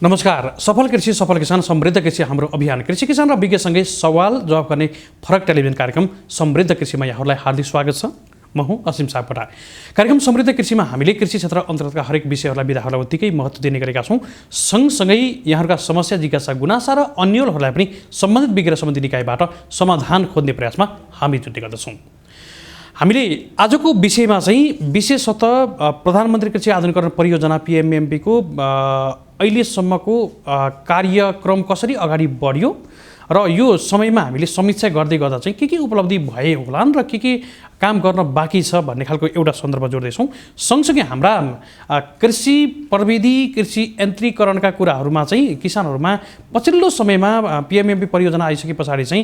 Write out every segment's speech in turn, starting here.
नमस्कार। सफल कृषि सफल किसान समृद्ध कृषि हाम्रो अभियान कृषि किसान र विज्ञसँगै सवाल जवाफ गर्ने फरक टेलिभिजन कार्यक्रम समृद्ध कृषिमा यहाँहरूलाई हार्दिक स्वागत छ। म हुँ असीम सापकोटा। कार्यक्रम समृद्ध कृषिमा हामीले कृषि क्षेत्र अन्तर्गतका हरेक विषयहरूलाई विधाहरूलाई उत्तिकै महत्त्व दिने गरेका छौँ। सँगसँगै यहाँहरूका समस्या जिज्ञासा गुनासा र अन्यलहरूलाई पनि सम्बन्धित विज्ञ र सम्बन्धित निकायबाट समाधान खोज्ने प्रयासमा हामी जुट्ने गर्दछौँ। हामीले आजको विषयमा चाहिँ विशेषतः प्रधानमन्त्री कृषि आधुनिकीकरण परियोजना PMMP को अहिलेसम्मको कार्यक्रम कसरी अगाडि बढ्यो र यो समयमा हामीले समीक्षा गर्दै गर्दा चाहिँ के उपलब्धि भए होलान् र के काम गर्न बाँकी छ भन्ने खालको एउटा सन्दर्भ जोड्दैछौँ। सँगसँगै हाम्रा कृषि प्रविधि कृषि यन्त्रीकरणका कुराहरूमा चाहिँ किसानहरूमा पछिल्लो समयमा PMMP परियोजना आइसके पछाडि चाहिँ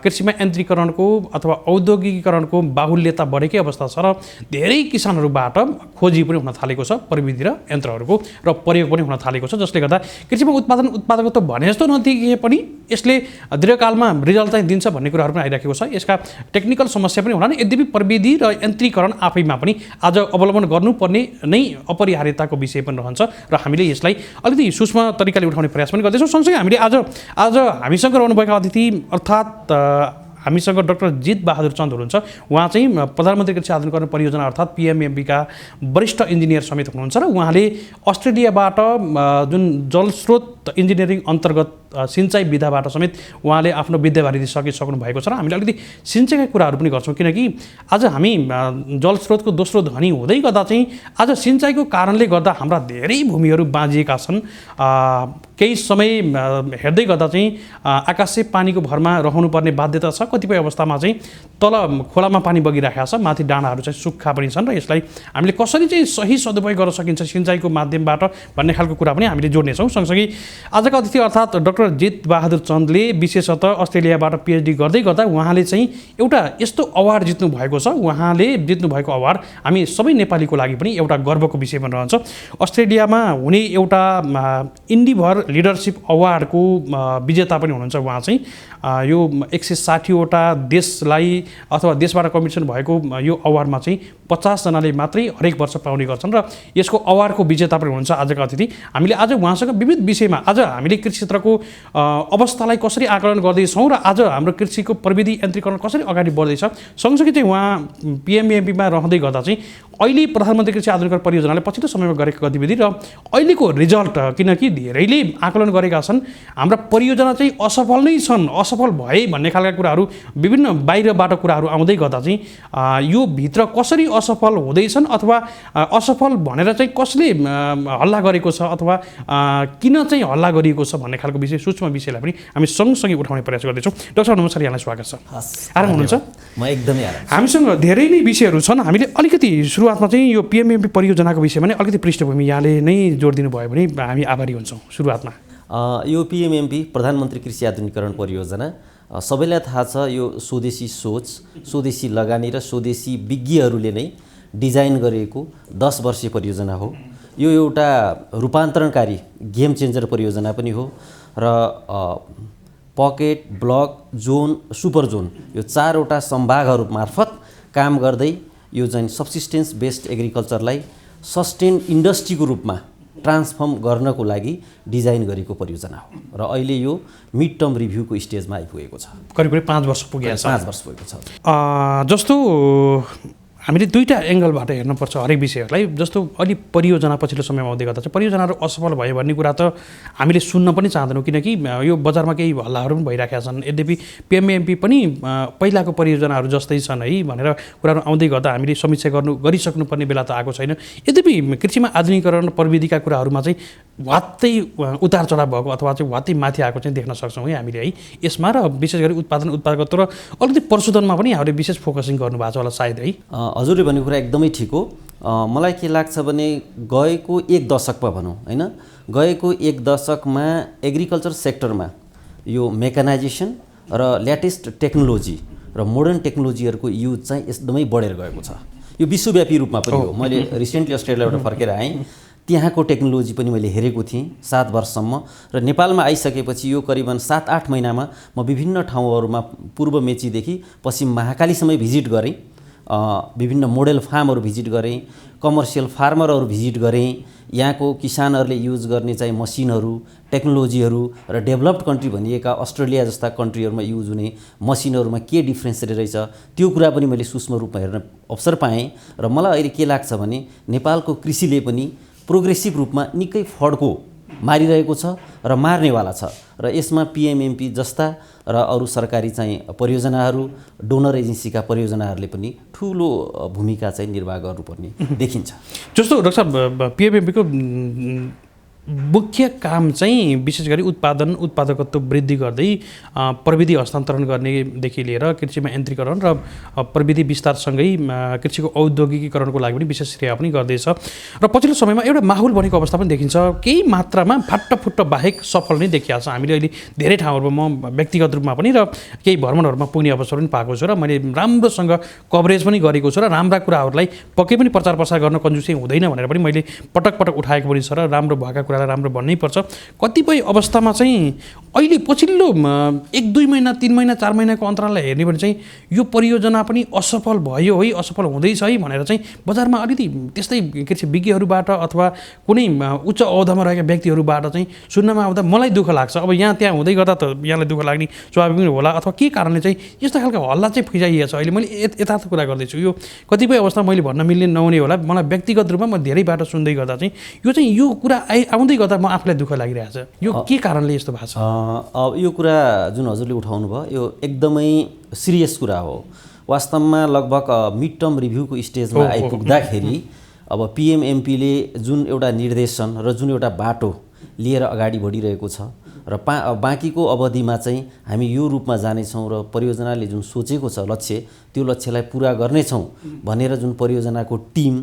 कृषिमा यन्त्रीकरणको अथवा औद्योगिकीकरणको बाहुल्यता बढेकै अवस्था छ र धेरै किसानहरूबाट खोजी पनि हुन थालेको छ प्रविधि र यन्त्रहरूको र प्रयोग पनि हुन थालेको छ, जसले गर्दा कृषिमा उत्पादकत्व भने जस्तो नदेखिए पनि यसले दीर्घकालमा रिजल्ट चाहिँ दिन्छ भन्ने कुराहरू पनि आइराखेको छ। यसका टेक्निकल समस्या पनि होलान्, यद्यपि प्रविधि र यन्त्रीकरण आफैमा पनि आज अवलम्बन गर्नुपर्ने नै अपरिहार्यताको विषय पनि रहन्छ र हामीले यसलाई अलिकति सूक्ष्म तरिकाले उठाउने प्रयास पनि गर्दैछौँ। सँगसँगै हामीले आज हामीसँग रहनुभएका अतिथि अर्थात् हामीसँग डाक्टर जित बहादुर चन्द हुनुहुन्छ। उहाँ चाहिँ प्रधानमन्त्री कृषि आधुनिकीकरण परियोजना अर्थात् PMMP का वरिष्ठ इन्जिनियर समेत हुनुहुन्छ र उहाँले अस्ट्रेलियाबाट जुन जलस्रोत इन्जिनियरिङ अन्तर्गत सिँचाइ विधाबाट समेत उहाँले आफ्नो विद्यावारिधि सकिसक्नु भएको छ र हामीले अलिकति सिँचाइका कुराहरू पनि गर्छौँ, किनकि आज हामी जलस्रोतको दोस्रो धनी हुँदै गर्दा चाहिँ आज सिँचाइको कारणले गर्दा हाम्रा धेरै भूमिहरू बाँझिएका छन्। केही समय हेर्दै गर्दा चाहिँ आकाशे पानीको भरमा रहनुपर्ने बाध्यता छ। कतिपय अवस्थामा चाहिँ तल खोलामा पानी बगिरहेको छ, माथि डाँडाहरू चाहिँ सुक्खा पनि छन् र यसलाई हामीले कसरी चाहिँ सही सदुपयोग गर्न सकिन्छ सिँचाइको माध्यमबाट भन्ने खालको कुरा पनि हामीले जोड्नेछौँ। सँगसँगै आजका अतिथि अर्थात् डाक्टर जित बहादुर चन्दले विशेषतः अस्ट्रेलियाबाट PhD गर्दै गर्दा उहाँले चाहिँ एउटा यस्तो अवार्ड जित्नु भएको छ। उहाँले जित्नु भएको अवार्ड हामी सबै नेपालीको लागि पनि एउटा गर्वको विषय पनि रहन्छ। अस्ट्रेलियामा हुने एउटा इन्डिभर लिडरसिप अवार्डको विजेता पनि हुनुहुन्छ उहाँ चाहिँ। यो 160वटा देशलाई अथवा देशबाट कम्पिटिसन भएको यो अवार्डमा चाहिँ 50 जनाले मात्रै हरेक वर्ष पाउने गर्छन् र यसको अवार्डको विजेता पनि हुनुहुन्छ आजका अतिथि। हामीले आज उहाँसँग विविध विषयमा आज हामीले कृषि क्षेत्रको अवस्थालाई कसरी आकलन गर्दैछौँ र आज हाम्रो कृषिको प्रविधि यन्त्रीकरण कसरी अगाडि बढ्दैछ, सँगसँगै चाहिँ उहाँ PMMP मा रहँदै गर्दा चाहिँ अहिले प्रधानमन्त्री कृषि आधुनिकीकरण परियोजनाले पछिल्लो समयमा गरेको गतिविधि र अहिलेको रिजल्ट, किनकि धेरैले आकलन गरेका छन् हाम्रा परियोजना चाहिँ असफल नै छन्, असफल भए भन्ने खालका कुराहरू विभिन्न बाहिरबाट कुराहरू आउँदै गर्दा चाहिँ यो भित्र कसरी असफल हुँदैछन् अथवा असफल भनेर चाहिँ कसले हल्ला गरेको छ अथवा किन चाहिँ हल्ला गरिएको छ भन्ने खालको विषय सूक्ष्म विषयलाई पनि हामी सँगसँगै उठाउने प्रयास गर्दैछौँ। डाक्टर नमस्कार, यहाँलाई स्वागत छ। आराम हुनुहुन्छ? म एकदमै आराम। हामीसँग धेरै नै विषयहरू छन्। हामीले अलिकति सुरुवातमा चाहिँ यो PMMP परियोजनाको विषयमा नै अलिकति पृष्ठभूमि यहाँले नै जोडिदिनु भयो भने हामी आभारी हुन्छौँ। सुरुवातमा यो PMMP प्रधानमन्त्री कृषि आधुनिकीकरण परियोजना सबैलाई थाहा छ, यो स्वदेशी सोच, स्वदेशी लगानी र स्वदेशी विज्ञहरूले नै डिजाइन गरिएको 10 वर्षीय परियोजना हो। यो एउटा रूपान्तरणकारी गेम चेन्जर परियोजना पनि हो र pocket, block, John, super John यो 4वटा सम्भागहरू मार्फत काम गर्दै यो चाहिँ सब्सिस्टेन्स बेस्ड एग्रिकल्चरलाई सस्टेन इन्डस्ट्रीको रूपमा ट्रान्सफर्म गर्नको लागि डिजाइन गरेको परियोजना हो र अहिले यो मिड टर्म रिभ्यूको स्टेजमा आइपुगेको छ। करिब 5 वर्ष पुगेको छ। 5 वर्ष पुगेको छ। जस्तो हामीले दुईटा एङ्गलबाट हेर्नुपर्छ हरेक विषयहरूलाई। जस्तो अलि परियोजना पछिल्लो समयमा आउँदै गर्दा चाहिँ परियोजनाहरू असफल भयो भन्ने कुरा त हामीले सुन्न पनि चाहँदैनौँ, किनकि यो बजारमा केही हल्लाहरू पनि भइरहेका छन्। यद्यपि PMMP पनि पहिलाको परियोजनाहरू जस्तै छन् है भनेर कुराहरू आउँदै गर्दा हामीले समीक्षा गरिसक्नुपर्ने बेला त आएको छैन। यद्यपि कृषिमा आधुनिकीकरण प्रविधिका कुराहरूमा चाहिँ वात्तै उतार चढाव भएको अथवा चाहिँ वात्तै माथि आएको चाहिँ देख्न सक्छौँ है हामीले है। यसमा र विशेष गरी उत्पादकत्व र अलिकति पशुधनमा पनि हामीले विशेष फोकसिङ गर्नुभएको छ होला सायद है। हजुरले भनेको कुरा एकदमै ठिक हो। मलाई के लाग्छ भने गएको 1 दशकमा भनौँ हैन, गएको 1 दशकमा एग्रिकल्चर सेक्टरमा यो मेकानाइजेसन र ल्याटेस्ट टेक्नोलोजी र मोडर्न टेक्नोलोजीहरूको युज चाहिँ एकदमै बढेर गएको छ। यो विश्वव्यापी रूपमा पनि हो। मैले रिसेन्टली अस्ट्रेलियाबाट फर्केर आएँ, त्यहाँको टेक्नोलोजी पनि मैले हेरेको थिएँ 7 वर्षसम्म र नेपालमा आइसकेपछि यो करिबन 7-8 महिनामा म विभिन्न ठाउँहरूमा पूर्व मेचीदेखि पश्चिम महाकालीसम्म भिजिट गरेँ, विभिन्न मोडेल फार्महरू भिजिट गरेँ, कमर्सियल फार्मरहरू भिजिट गरेँ, यहाँको किसानहरूले युज गर्ने चाहिँ मसिनहरू, टेक्नोलोजीहरू र डेभलप्ड कन्ट्री भनिएका अस्ट्रेलिया जस्ता कन्ट्रीहरूमा युज हुने मसिनहरूमा के डिफ्रेन्स रहेछ त्यो कुरा पनि मैले सूक्ष्म रूपमा हेर्न अवसर पाएँ। र मलाई अहिले के लाग्छ भने नेपालको कृषिले पनि प्रोग्रेसिभ रूपमा निकै फड्को मारिरहेको छ र मार्नेवाला छ र यसमा पिएमएमपी जस्ता र अरू सरकारी चाहिँ परियोजनाहरू, डोनर एजेन्सीका परियोजनाहरूले पनि ठुलो भूमिका चाहिँ निर्वाह गर्नुपर्ने देखिन्छ। जस्तो डाक्टर साहब, पिएमएमपीको मुख्य काम चाहिँ विशेष गरी उत्पादकत्व वृद्धि गर्दै प्रविधि हस्तान्तरण गर्नेदेखि लिएर कृषिमा यन्त्रीकरण र प्रविधि विस्तारसँगै कृषिको औद्योगिकीकरणको लागि पनि विशेष क्रिया पनि गर्दैछ र पछिल्लो समयमा एउटा माहौल बनेको अवस्था पनि देखिन्छ। केही मात्रामा फाट्टफुट्ट बाहेक सफल नै देखिएको छ। हामीले अहिले धेरै ठाउँहरूमा म व्यक्तिगत रूपमा पनि र केही भ्रमणहरूमा पुग्ने अवसर पनि पाएको छु र मैले राम्रोसँग कभरेज पनि गरेको छु र राम्रा कुराहरूलाई पक्कै पनि प्रचार प्रसार गर्न कन्जुसै हुँदैन भनेर पनि मैले पटक पटक उठाएको पनि छ र राम्रो भएका कुरालाई राम्रो भन्नै पर्छ। कतिपय अवस्थामा चाहिँ अहिले पछिल्लो 1-2 महिना 3 महिना 4 महिनाको अन्तराललाई हेर्ने भने चाहिँ यो परियोजना पनि असफल भयो है, असफल हुँदैछ है भनेर चाहिँ बजारमा अलिकति त्यस्तै कृषि विज्ञहरूबाट अथवा कुनै उच्च औहदामा रहेका व्यक्तिहरूबाट चाहिँ सुन्नमा आउँदा मलाई दुःख लाग्छ। अब यहाँ त्यहाँ हुँदै गर्दा त यहाँलाई दुःख लाग्ने स्वाभाविक पनि होला, अथवा के कारणले चाहिँ यस्तो खालको हल्ला चाहिँ फिजाइएको छ। अहिले मैले यथार्थ कुरा गर्दैछु। यो कतिपय अवस्था मैले भन्न मिल्ने नहुने होला, मलाई व्यक्तिगत रूपमा म धेरैबाट सुन्दै गर्दा चाहिँ यो कुरा आउँदै गर्दा म आफूलाई दुःख लागिरहेछ। यो के कारणले यस्तो भएको छ? अब यो कुरा जुन हजुरले उठाउनु भयो यो एकदमै सिरियस कुरा हो। वास्तवमा लगभग मिड टर्म रिभ्यूको स्टेजमा आइपुग्दाखेरि अब पिएमएमपीले जुन एउटा निर्देशन र जुन एउटा बाटो लिएर अगाडि बढिरहेको छ र बाँकीको अवधिमा चाहिँ हामी यो रूपमा जानेछौँ र परियोजनाले जुन सोचेको छ लक्ष्य, त्यो लक्ष्यलाई पुरा गर्नेछौँ भनेर जुन परियोजनाको टिम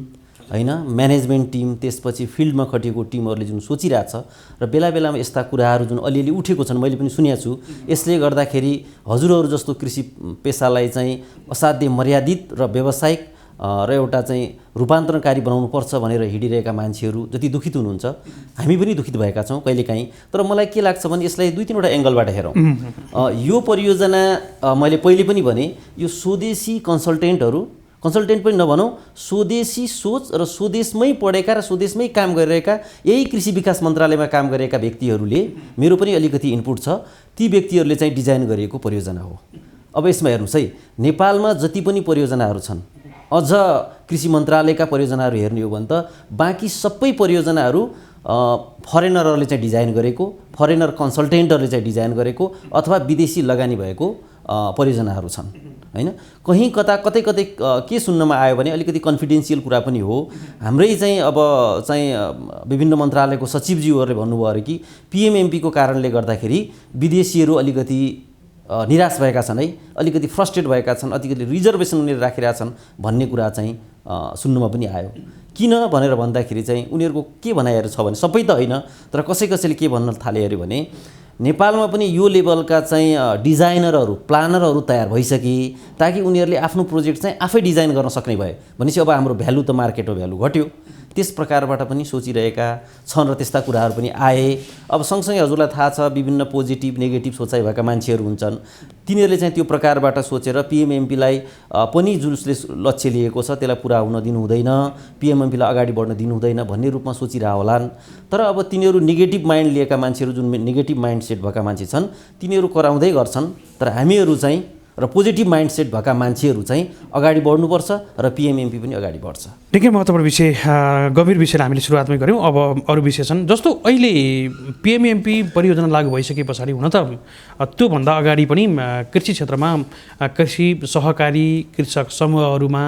हैन, म्यानेजमेन्ट टिम, त्यसपछि फिल्डमा खटिएको टिमहरूले जुन सोचिरहेछ र बेला बेलामा यस्ता कुराहरू जुन अलिअलि उठेको छन् मैले पनि सुनेको छु। यसले गर्दाखेरि हजुरहरू जस्तो कृषि पेसालाई चाहिँ असाध्यै मर्यादित र व्यावसायिक र एउटा चाहिँ रूपान्तरणकारी बनाउनुपर्छ भनेर हिँडिरहेका मान्छेहरू जति दुखित हुनुहुन्छ हामी पनि दुखित भएका छौँ कहिलेकाहीँ। तर मलाई के लाग्छ भने यसलाई 2-3वटा एङ्गलबाट हेरौँ। यो परियोजना मैले पहिले पनि भने यो स्वदेशी कन्सल्टेन्ट पनि नभनौँ, स्वदेशी सोच र स्वदेशमै पढेका र स्वदेशमै काम गरिरहेका यही कृषि विकास मन्त्रालयमा काम गरेका व्यक्तिहरूले, मेरो पनि अलिकति इनपुट छ, ती व्यक्तिहरूले चाहिँ डिजाइन गरिएको परियोजना हो। अब यसमा हेर्नुहोस् है, नेपालमा जति पनि परियोजनाहरू छन्, अझ कृषि मन्त्रालयका परियोजनाहरू हेर्ने हो भने त बाँकी सबै परियोजनाहरू फरेनरहरूले चाहिँ डिजाइन गरेको, फरेनर कन्सल्टेन्टहरूले चाहिँ डिजाइन गरेको अथवा विदेशी लगानी भएको परियोजनाहरू छन् हैन। कहीँ कतै के सुन्नमा आयो भने अलिकति कन्फिडेन्सियल कुरा पनि हो। हाम्रै चाहिँ अब चाहिँ विभिन्न मन्त्रालयको सचिवज्यूहरूले भन्नुभयो अरे कि पिएमएमपीको कारणले गर्दाखेरि विदेशीहरू अलिकति निराश भएका छन् है, अलिकति फ्रस्ट्रेट भएका छन्, अलिकति रिजर्भेसन उनीहरू राखिरहेका छन् भन्ने कुरा चाहिँ सुन्नमा पनि आयो। किन भनेर भन्दाखेरि चाहिँ उनीहरूको के भनाइहरू छ भने, सबै त होइन तर कसैले के भन्न थाले अरे भने नेपालमा पनि यो लेभलका चाहिँ डिजाइनरहरू, प्लानरहरू तयार भइसके ताकि उनीहरूले आफ्नो प्रोजेक्ट चाहिँ आफै डिजाइन गर्न सक्ने भए भनेपछि अब हाम्रो भ्यालु त मार्केटको भ्यालु घट्यो। त्यस प्रकारबाट पनि सोचिरहेका छन् र त्यस्ता कुराहरू पनि आए। अब सँगसँगै हजुरलाई थाहा छ विभिन्न पोजिटिभ नेगेटिभ सोचाइ भएका मान्छेहरू हुन्छन्, तिनीहरूले चाहिँ त्यो प्रकारबाट सोचेर पिएमएमपीलाई पनि जुनले लक्ष्य लिएको छ त्यसलाई पुरा हुन दिनु हुँदैन, पिएमएमपीलाई अगाडि बढ्न दिनु हुँदैन भन्ने रूपमा सोचिरह होलान्। तर अब तिनीहरू नेगेटिभ माइन्ड लिएका मान्छेहरू, जुन नेगेटिभ माइन्डसेट भएका मान्छे छन् तिनीहरू कराउँदै गर्छन्, तर हामीहरू चाहिँ र पोजिटिभ माइन्डसेट भएका मान्छेहरू चाहिँ अगाडि बढ्नुपर्छ र पिएमएमपी पनि अगाडि बढ्छ। निकै महत्त्वपूर्ण विषय, गम्भीर विषयलाई हामीले सुरुवातमै गऱ्यौँ। अब अरू विषय छन्, जस्तो अहिले पिएमएमपी परियोजना लागू भइसके पछाडि हुन त त्योभन्दा अगाडि पनि कृषि क्षेत्रमा कृषि सहकारी कृषक समूहहरूमा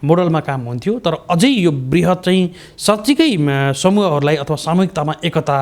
मोडलमा काम हुन्थ्यो, तर अझै यो बृहत चाहिँ साँच्चीकै समूहहरूलाई अथवा सामूहिकतामा एकता,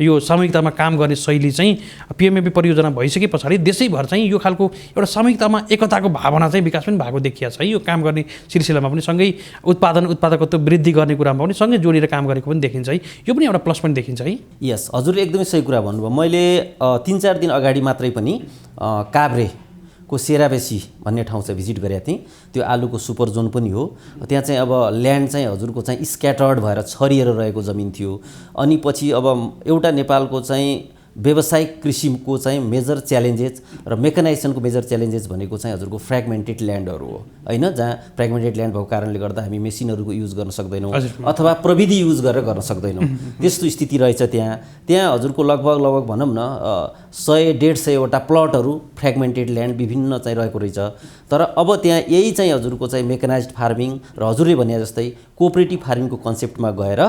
यो सामूहिकतामा काम गर्ने शैली चाहिँ पिएमएमपी परियोजना भइसके पछाडि देशैभर चाहिँ यो खालको एउटा सामूहिकतामा एकताको भावना चाहिँ विकास पनि भएको देखिया छ। यो काम गर्ने सिलसिलामा पनि सँगै उत्पादन उत्पादकत्व वृद्धि गर्ने कुरामा पनि सँगै जोडेर काम गरेको पनि देखिन्छ है। यो पनि एउटा प्लस पोइन्ट देखिन्छ है। यस, हजुरले एकदमै सही कुरा भन्नुभयो। मैले 3-4 दिन अगाडि मात्रै पनि काभ्रेको सेराबेसी भन्ने ठाउँ चाहिँ भिजिट गरेको थिएँ। त्यो आलुको सुपर जोन पनि हो। त्यहाँ चाहिँ अब ल्यान्ड चाहिँ हजुरको चाहिँ स्क्याटर्ड भएर छरिएर रहेको जमिन थियो। अनि पछि अब एउटा नेपालको चाहिँ व्यावसायिक कृषिको चाहिँ मेजर च्यालेन्जेस र मेकनाइजेसनको मेजर च्यालेन्जेस भनेको चाहिँ हजुरको फ्रेगमेन्टेड ल्यान्डहरू हो हैन, जहाँ फ्रेगमेन्टेड ल्यान्ड भएको कारणले गर्दा हामी मेसिनहरूको युज गर्न सक्दैनौँ अथवा प्रविधि युज गरेर गर्न सक्दैनौँ। त्यस्तो स्थिति रहेछ त्यहाँ हजुरको लगभग भनौँ न 100-150 वटा प्लटहरू फ्रेगमेन्टेड ल्यान्ड विभिन्न चाहिँ रहेको रहेछ। तर अब त्यहाँ यही चाहिँ हजुरको चाहिँ मेकनाइज्ड फार्मिङ र हजुरले भने जस्तै कोअपरेटिभ फार्मिङको कन्सेप्टमा गएर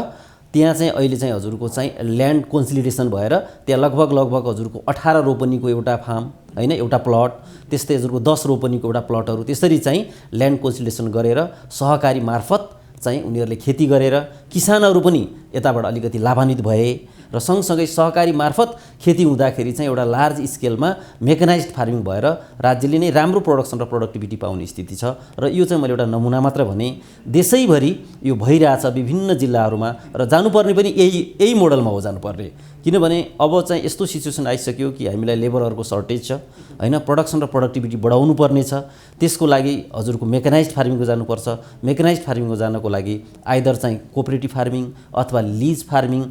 त्यहाँ चाहिँ अहिले चाहिँ हजुरको चाहिँ ल्यान्ड कन्सोलिडेसन भएर त्यहाँ लगभग हजुरको 18 रोपनीको एउटा फार्म हैन, एउटा प्लट, त्यस्तै हजुरको 10 रोपनीको एउटा प्लटहरू त्यसरी चाहिँ ल्यान्ड कन्सोलिडेसन गरेर सहकारी मार्फत चाहिँ उनीहरूले खेती गरेर किसानहरू पनि यताबाट अलिकति लाभान्वित भए र सँगसँगै सहकारी मार्फत खेती हुँदाखेरि चाहिँ एउटा लार्ज स्केलमा मेकनाइज्ड फार्मिङ भएर राज्यले नै राम्रो प्रोडक्सन र प्रोडक्टिभिटी पाउने स्थिति छ। र यो चाहिँ मैले एउटा नमुना मात्र भने, देशैभरि यो भइरहेछ विभिन्न जिल्लाहरूमा र जानुपर्ने पनि यही मोडलमा हो जानुपर्ने। किनभने अब चाहिँ यस्तो सिचुएसन आइसक्यो कि हामीलाई लेबरहरूको सर्टेज छ हैन, प्रोडक्सन र प्रोडक्टिभिटी बढाउनु पर्ने छ। त्यसको लागि हजुरको मेकनाइज्ड फार्मिङको जानुपर्छ। मेकनाइज्ड फार्मिङको जानको लागि आइदर चाहिँ कोअपरेटिभ फार्मिङ अथवा लिज फार्मिङ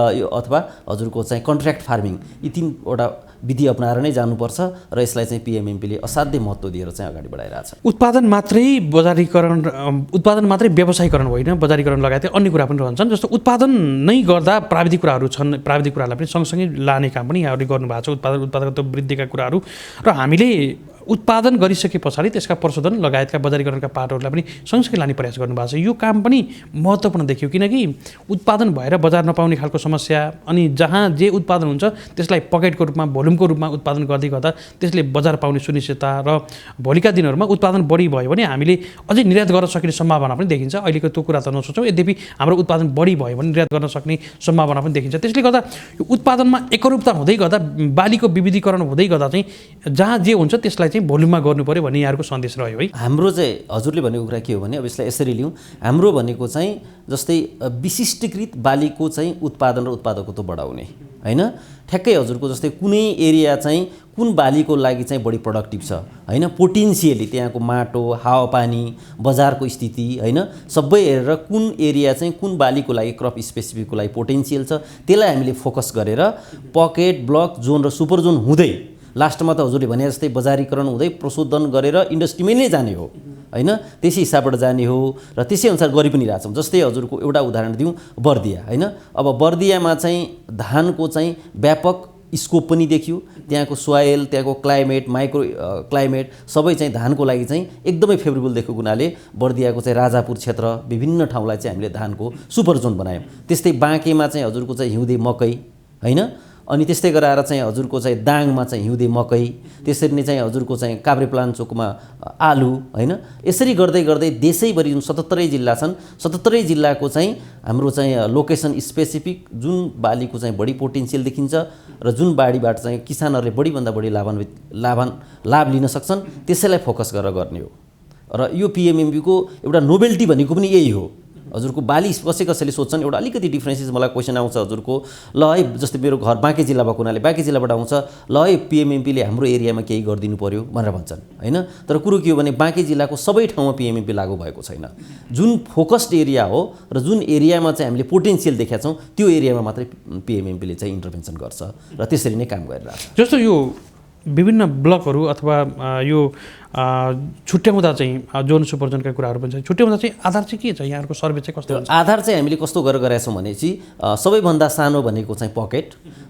अथवा हजुरको चाहिँ कन्ट्र्याक्ट फार्मिङ, यी 3वटा विधि अपनाएर नै जानुपर्छ र यसलाई चाहिँ पिएमएमपीले असाध्यै महत्त्व दिएर चाहिँ अगाडि बढाइरहेछ। उत्पादन मात्रै व्यवसायीकरण होइन, बजारीकरण लगायत अन्य कुरा पनि रहन्छन्। जस्तो उत्पादन नै गर्दा प्राविधिक कुराहरू छन्, प्राविधिक कुराहरूलाई पनि सँगसँगै लाने काम पनि यहाँहरूले गर्नुभएको छ, उत्पादकत्व वृद्धिका कुराहरू। र हामीले उत्पादन गरिसके पछाडि त्यसका प्रशोधन लगायतका बजारीकरणका पाटोहरूलाई पनि सँगसँगै लाने प्रयास गर्नुभएको छ। यो काम पनि महत्त्वपूर्ण देखियो, किनकि उत्पादन भएर बजार नपाउने खालको समस्या, अनि जहाँ जे उत्पादन हुन्छ त्यसलाई पकेटको रूपमा भोल्युमको रूपमा उत्पादन गर्दै गर्दा त्यसले बजार पाउने सुनिश्चितता र भोलिका दिनहरूमा उत्पादन बढी भयो भने हामीले अझै निर्यात गर्न सक्ने सम्भावना पनि देखिन्छ। अहिलेको त्यो कुरा त नसोचौँ, यद्यपि हाम्रो उत्पादन बढी भयो भने निर्यात गर्न सक्ने सम्भावना पनि देखिन्छ। त्यसले गर्दा यो उत्पादनमा एकरूपता हुँदै गर्दा, बालीको विविधीकरण हुँदै गर्दा चाहिँ जहाँ जे हुन्छ त्यसलाई चाहिँ भोल्युममा गर्नु पर्यो भन्ने यहाँहरूको सन्देश रह्यो है। हाम्रो चाहिँ हजुरले भनेको कुरा के हो भने, अब यसलाई यसरी लिउँ, हाम्रो भनेको चाहिँ जस्तै विशिष्टीकृत बालीको चाहिँ उत्पादन र उत्पादकत्व बढाउने हैन। ठ्याक्कै हजुरको जस्तै कुनै एरिया चाहिँ कुन बालीको लागि चाहिँ बढी प्रोडक्टिभ छ हैन, पोटेन्सियली त्यहाँको माटो, हावापानी, बजारको स्थिति हैन, सबै हेरेर कुन एरिया चाहिँ कुन बालीको लागि क्रप स्पेसिफिकको लागि पोटेन्सियल छ, त्यसलाई हामीले फोकस गरेर पकेट, ब्लक, जोन र सुपर जोन हुँदै लास्टमा त हजुरले भने जस्तै बजारीकरण हुँदै प्रशोधन गरेर इन्डस्ट्रीमै नै जाने हो हैन, त्यसै हिसाबबाट जाने हो र त्यसै अनुसार गरि पनि रहेछौँ। जस्तै हजुरको एउटा उदाहरण दिउँ, बर्दिया हैन। अब बर्दियामा चाहिँ धानको चाहिँ व्यापक स्कोप पनि देखियो। त्यहाँको सोइल, त्यहाँको क्लाइमेट, माइक्रो क्लाइमेट सबै चाहिँ धानको लागि चाहिँ एकदमै फेभरेबल देखेको हुनाले बर्दियाको चाहिँ राजापुर क्षेत्र विभिन्न ठाउँलाई चाहिँ हामीले धानको सुपर जोन बनायौँ। त्यस्तै बाँकेमा चाहिँ हजुरको चाहिँ हिउँदे मकै हैन, अनि त्यस्तै गराएर चाहिँ हजुरको चाहिँ दाङमा चाहिँ हिउँदे मकै, त्यसरी नै चाहिँ हजुरको चाहिँ काभ्रेपलाञ्चोकमा आलु हैन। यसरी गर्दै गर्दै देशैभरि जुन 77 जिल्ला छन्, 77 जिल्लाको चाहिँ हाम्रो चाहिँ लोकेसन स्पेसिफिक जुन बालीको चाहिँ बढी पोटेन्सियल देखिन्छ र जुन बाढीबाट चाहिँ किसानहरूले बढीभन्दा बढी लाभ लिन सक्छन् त्यसैलाई फोकस गरेर गर्ने हो। र यो पिएमएमपीको एउटा नोभेल्टी भनेको पनि यही हो। हजुरको बाली कसैले सोध्छन्, एउटा अलिकति डिफ्रेन्सेस मलाई क्वेसन आउँछ हजुरको, ल है जस्तै मेरो घर बाँके जिल्ला भएको हुनाले बाँके जिल्लाबाट आउँछ, ल है पिएमएमपीले हाम्रो एरियामा केही गरिदिनु पर्यो भनेर भन्छन् हैन। तर कुरो के हो भने बाँके जिल्लाको सबै ठाउँमा पिएमएमपी लागू भएको छैन। जुन फोकस्ड एरिया हो र जुन एरियामा चाहिँ हामीले पोटेन्सियल देखेका छौँ त्यो एरियामा मात्रै पिएमएमपीले चाहिँ इन्टरभेन्सन गर्छ र त्यसरी नै काम गरिरहेछ। जस्तो यो विभिन्न ब्लकहरू अथवा यो छुट्याउँदा चाहिँ जोन सुपर जोनका कुराहरू पनि छ, छुट्याउँदा चाहिँ आधार चाहिँ के छ, यहाँहरूको सर्वे चाहिँ कस्तो हुन्छ? आधार चाहिँ हामीले कस्तो गरेर गरेका छौँ भनेपछि सबैभन्दा सानो भनेको चाहिँ पकेट,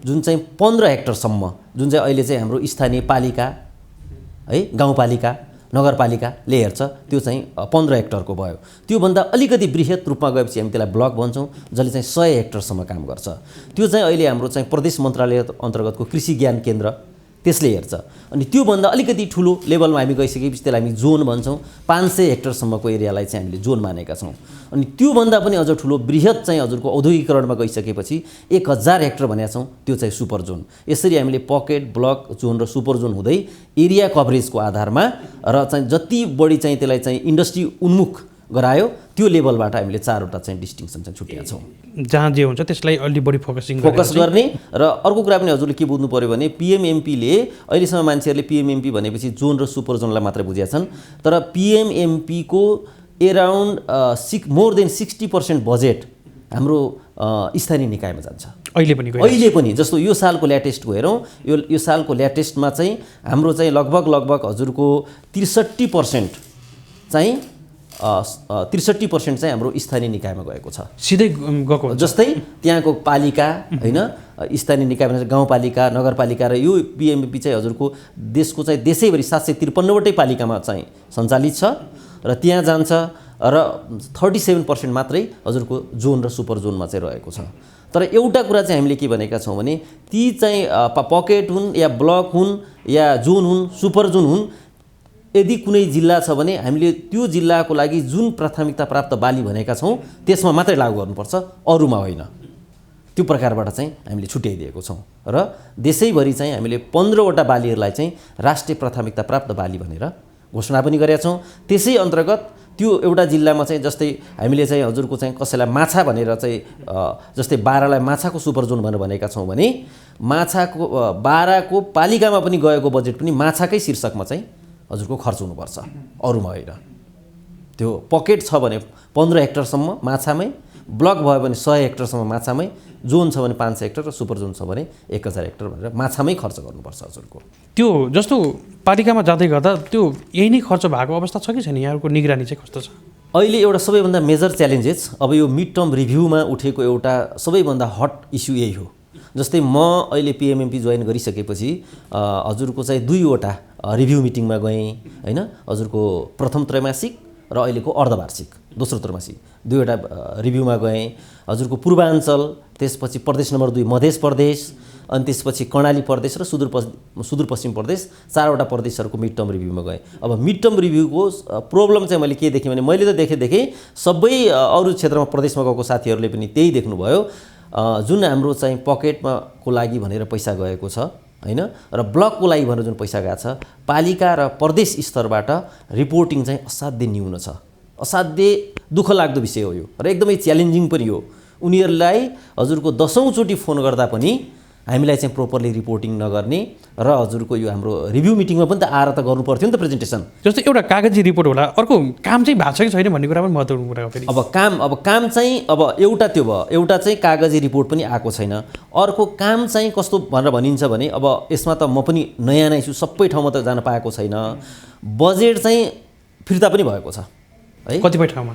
जुन चाहिँ 15 हेक्टरसम्म, जुन चाहिँ अहिले चाहिँ हाम्रो स्थानीय पालिका है, गाउँपालिका, नगरपालिकाले हेर्छ, त्यो चाहिँ 15 हेक्टरको भयो। त्योभन्दा अलिकति बृहत रूपमा गएपछि हामी त्यसलाई ब्लक भन्छौँ, जसले चाहिँ 100 हेक्टरसम्म काम गर्छ। त्यो चाहिँ अहिले हाम्रो चाहिँ प्रदेश मन्त्रालय अन्तर्गतको कृषि ज्ञान केन्द्र त्यसले हेर्छ। अनि त्योभन्दा अलिकति ठुलो लेभलमा हामी गइसकेपछि त्यसलाई हामी जोन भन्छौँ। 500 हेक्टरसम्मको एरियालाई चाहिँ हामीले जोन मानेका छौँ। अनि त्योभन्दा पनि अझ ठुलो बृहत चाहिँ हजुरको औद्योगिकरणमा गइसकेपछि 1000 हेक्टर भनेका छौँ, त्यो चाहिँ सुपर जोन। यसरी हामीले पकेट, ब्लक, जोन र सुपर जोन हुँदै एरिया कभरेजको आधारमा र चाहिँ जति बढी चाहिँ त्यसलाई चाहिँ इन्डस्ट्री उन्मुख गरायो त्यो लेभलबाट हामीले 4वटा चाहिँ डिस्टिङसन चाहिँ छुट्याएका छौँ। जहाँ जे हुन्छ त्यसलाई अलि बढी फोकस गर्ने। र अर्को कुरा पनि हजुरले के बुझ्नु पर्यो भने पिएमएमपीले अहिलेसम्म मान्छेहरूले पिएमएमपी भनेपछि जोन र सुपर जोनलाई मात्रै बुझेका छन्, तर पिएमएमपीको एराउन्ड मोर देन 60% बजेट हाम्रो स्थानीय निकायमा जान्छ अहिले पनि। जस्तो यो सालको ल्याटेस्टको हेरौँ, यो सालको ल्याटेस्टमा चाहिँ हाम्रो चाहिँ लगभग हजुरको 63% चाहिँ 63% चाहिँ हाम्रो स्थानीय निकायमा गएको छ, सिधै गएको। जस्तै त्यहाँको पालिका होइन, स्थानीय निकाय भनेर गाउँपालिका, नगरपालिका र यो पिएमएमपी चाहिँ हजुरको देशको चाहिँ देशैभरि 753वटै पालिकामा चाहिँ सञ्चालित छ र त्यहाँ जान्छ र 37% मात्रै हजुरको जोन र सुपर जोनमा चाहिँ रहेको छ। तर एउटा कुरा चाहिँ हामीले के भनेका छौँ भने ती चाहिँ पकेट हुन् या ब्लक हुन् या जोन हुन्, सुपर जोन हुन्, यदि कुनै जिल्ला छ भने हामीले त्यो जिल्लाको लागि जुन प्राथमिकता प्राप्त बाली भनेका छौँ त्यसमा मात्रै लागू गर्नुपर्छ, अरूमा होइन। त्यो प्रकारबाट चाहिँ हामीले छुट्याइदिएको छौँ र देशैभरि चाहिँ हामीले 15वटा बालीहरूलाई चाहिँ राष्ट्रिय प्राथमिकता प्राप्त बाली भनेर घोषणा पनि गरेका छौँ। त्यसै अन्तर्गत त्यो एउटा जिल्लामा चाहिँ जस्तै हामीले चाहिँ हजुरको चाहिँ कसैलाई माछा भनेर चाहिँ जस्तै बारालाई माछाको सुपर जोन भनेर भनेका छौँ भने माछाको बाराको पालिकामा पनि गएको बजेट पनि माछाकै शीर्षकमा चाहिँ हजुरको खर्च हुनुपर्छ, अरूमा होइन। त्यो पकेट छ भने 15 हेक्टरसम्म माछामै, ब्लक भयो भने 100 हेक्टरसम्म माछामै, जोन छ भने 500 हेक्टर र सुपर जोन छ भने 1000 हेक्टर भनेर माछामै खर्च गर्नुपर्छ हजुरको। त्यो जस्तो पालिकामा जाँदै गर्दा त्यो यही नै खर्च भएको अवस्था छ कि छैन? यहाँको निगरानी चाहिँ कस्तो छ अहिले? एउटा सबैभन्दा मेजर च्यालेन्जेस अब यो मिड टर्म रिभ्यूमा उठेको एउटा सबैभन्दा हट इस्यु यही हो। जस्तै म अहिले पिएमएमपी जोइन गरिसकेपछि हजुरको चाहिँ 2वटा रिभ्यू मिटिङमा गएँ होइन, हजुरको प्रथम त्रैमासिक र अहिलेको अर्धवार्षिक दोस्रो त्रैमासिक 2वटा रिभ्यूमा गएँ। हजुरको पूर्वाञ्चल, त्यसपछि प्रदेश नम्बर 2 मध्य प्रदेश, अनि त्यसपछि कर्णाली प्रदेश र सुदूरपश्चिम प्रदेश, 4वटा प्रदेशहरूको मिड टर्म रिभ्यूमा गएँ। अब मिड टर्म रिभ्यूको प्रब्लम चाहिँ मैले के देखेँ भने मैले त देखेँ सबै अरू क्षेत्रमा प्रदेशमा गएको साथीहरूले पनि त्यही देख्नुभयो। जुन हाम्रो चाहिँ पकेटमा को लागि भनेर पैसा गएको छ होइन र ब्लकको लागि भनेर जुन पैसा गएको छ, पालिका र प्रदेश स्तरबाट रिपोर्टिङ चाहिँ असाध्यै न्यून छ। असाध्यै दुःख लाग्दो विषय हो यो र एकदमै च्यालेन्जिङ पनि हो। उनीहरूलाई हजुरको 10औं चोटि फोन गर्दा पनि हामीलाई चाहिँ प्रोपरली रिपोर्टिङ नगर्ने र हजुरको यो हाम्रो रिभ्यू मिटिङमा पनि त आएर त गर्नु पर्थ्यो नि त प्रेजेन्टेसन। जस्तो एउटा कागजी रिपोर्ट होला, अर्को काम चाहिँ भएको छ कि छैन भन्ने कुरा पनि महत्त्वपूर्ण कुरा हो फेरि। अब काम चाहिँ अब एउटा त्यो भयो, एउटा चाहिँ कागजी रिपोर्ट पनि आएको छैन। अर्को काम चाहिँ कस्तो भनेर भनिन्छ भने अब यसमा त म पनि नयाँ नै छु, सबै ठाउँमा त जान पाएको छैन। बजेट चाहिँ फिर्ता पनि भएको छ है, कतिपय ठाउँमा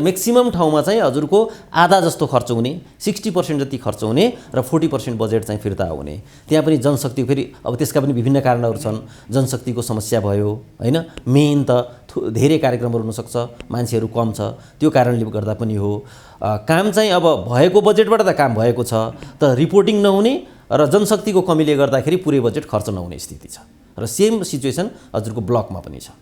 म्याक्सिमम ठाउँमा चाहिँ हजुरको आधा जस्तो खर्च हुने, 60% जति खर्च हुने र 40% बजेट चाहिँ फिर्ता हुने। त्यहाँ पनि जनशक्ति फेरि अब त्यसका पनि विभिन्न कारणहरू छन्। जनशक्तिको समस्या भयो होइन, मेन त धेरै कार्यक्रमहरू हुनसक्छ, मान्छेहरू कम छ, त्यो कारणले गर्दा पनि हो। काम चाहिँ अब भएको बजेटबाट त काम भएको छ, त रिपोर्टिङ नहुने र जनशक्तिको कमीले गर्दाखेरि पुरै बजेट खर्च नहुने स्थिति छ। र सेम सिचुएसन हजुरको ब्लकमा पनि छ।